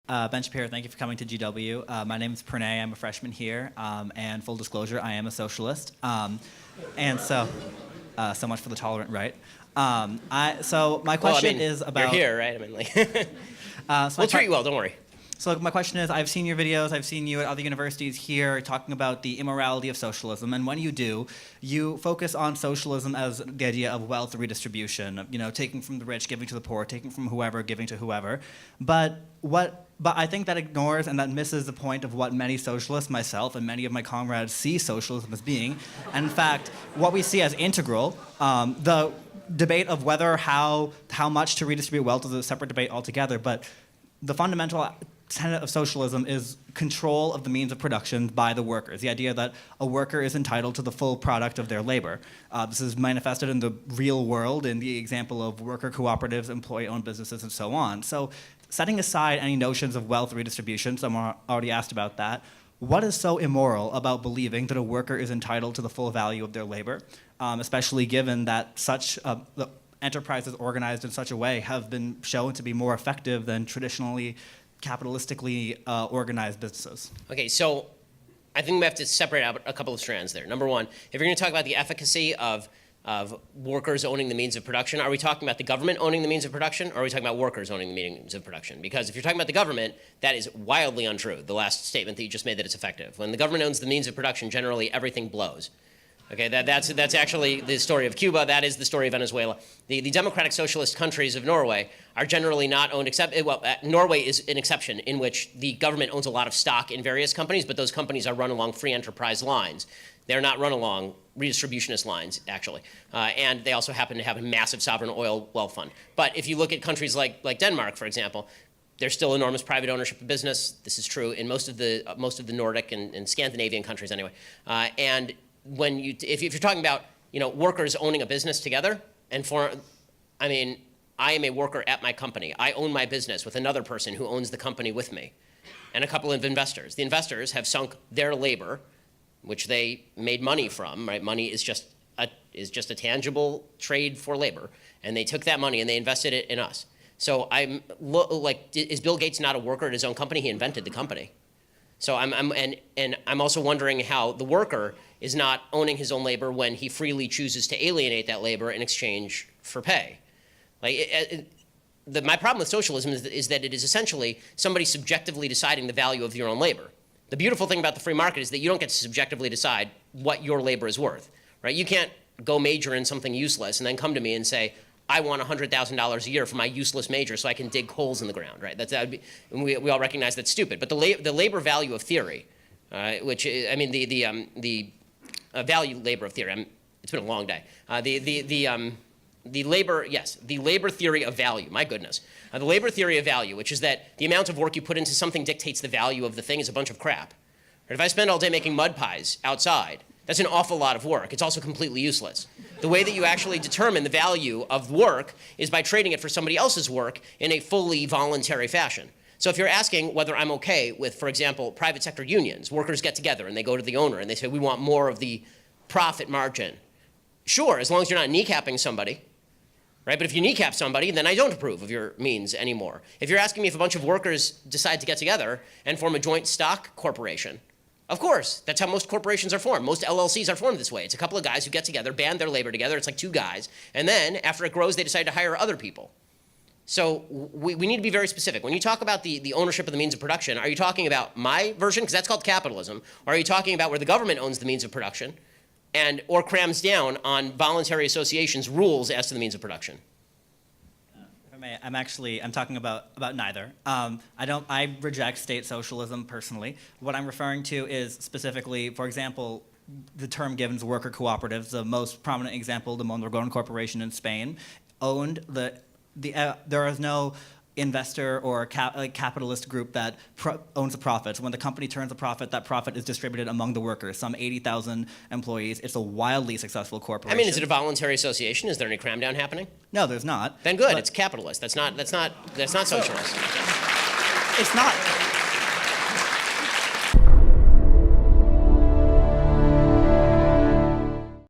Ben Shapiro, thank you for coming to GW. My name is Pranay. I'm a freshman here, and full disclosure, I am a socialist. And so much for the tolerant right. So my question is about... You're here, right? I mean, like, we'll treat you well, don't worry. So my question is, I've seen your videos, I've seen you at other universities here talking about the immorality of socialism, and when you do, you focus on socialism as the idea of wealth redistribution, you know, taking from the rich, giving to the poor, taking from whoever, giving to whoever. But I think that ignores and that misses the point of what many socialists, myself and many of my comrades, see socialism as being. And in fact, what we see as integral, the debate of how much to redistribute wealth is a separate debate altogether, but the fundamental tenet of socialism is control of the means of production by the workers, the idea that a worker is entitled to the full product of their labor. This is manifested in the real world in the example of worker cooperatives, employee-owned businesses, and so on. So setting aside any notions of wealth redistribution, someone already asked about that, what is so immoral about believing that a worker is entitled to the full value of their labor, especially given that such the enterprises organized in such a way have been shown to be more effective than traditionally capitalistically organized businesses? Okay, so I think we have to separate out a couple of strands there. Number one, if you're going to talk about the efficacy of workers owning the means of production, are we talking about the government owning the means of production, or are we talking about workers owning the means of production? Because if you're talking about the government, that is wildly untrue, the last statement that you just made that it's effective. When the government owns the means of production, generally everything blows. Okay, that's actually the story of Cuba. That is the story of Venezuela. The democratic socialist countries of Norway are generally not owned, Norway is an exception in which the government owns a lot of stock in various companies, but those companies are run along free enterprise lines. They're not run along redistributionist lines, actually. And they also happen to have a massive sovereign oil wealth fund. But if you look at countries like Denmark, for example, there's still enormous private ownership of business. This is true in most of the Nordic and Scandinavian countries anyway. And if you're talking about workers owning a business together, I am a worker at my company. I own my business with another person who owns the company with me, and a couple of investors. The investors have sunk their labor, which they made money from. Right? Money is just a tangible trade for labor, and they took that money and they invested it in us. So is Bill Gates not a worker at his own company? He invented the company. So I'm also wondering how the worker is not owning his own labor when he freely chooses to alienate that labor in exchange for pay. My problem with socialism is that it is essentially somebody subjectively deciding the value of your own labor. The beautiful thing about the free market is that you don't get to subjectively decide what your labor is worth, right? You can't go major in something useless and then come to me and say, I want $100,000 a year for my useless major so I can dig holes in the ground, right? We all recognize that's stupid. But the labor value of theory, which is, the value labor of theory. It's been a long day. The labor theory of value. My goodness, the labor theory of value, which is that the amount of work you put into something dictates the value of the thing, is a bunch of crap. If I spend all day making mud pies outside, that's an awful lot of work. It's also completely useless. The way that you actually determine the value of work is by trading it for somebody else's work in a fully voluntary fashion. So if you're asking whether I'm okay with, for example, private sector unions, workers get together and they go to the owner and they say, we want more of the profit margin. Sure, as long as you're not kneecapping somebody, right? But if you kneecap somebody, then I don't approve of your means anymore. If you're asking me if a bunch of workers decide to get together and form a joint stock corporation, of course, that's how most corporations are formed. Most LLCs are formed this way. It's a couple of guys who get together, band their labor together. It's like two guys. And then after it grows, they decide to hire other people. So we need to be very specific. When you talk about the ownership of the means of production, are you talking about my version, because that's called capitalism, or are you talking about where the government owns the means of production or crams down on voluntary associations' rules as to the means of production? I'm talking about neither. I reject state socialism personally. What I'm referring to is specifically, for example, the term given to worker cooperatives. The most prominent example, the Mondragon Corporation in Spain, owned there is no investor or capitalist group that owns the profits. When the company turns a profit, that profit is distributed among the workers, some 80,000 employees. It's a wildly successful corporation. Is it a voluntary association? Is there any cram down happening? No, there's not. Then good, it's capitalist. That's not socialist. It's not.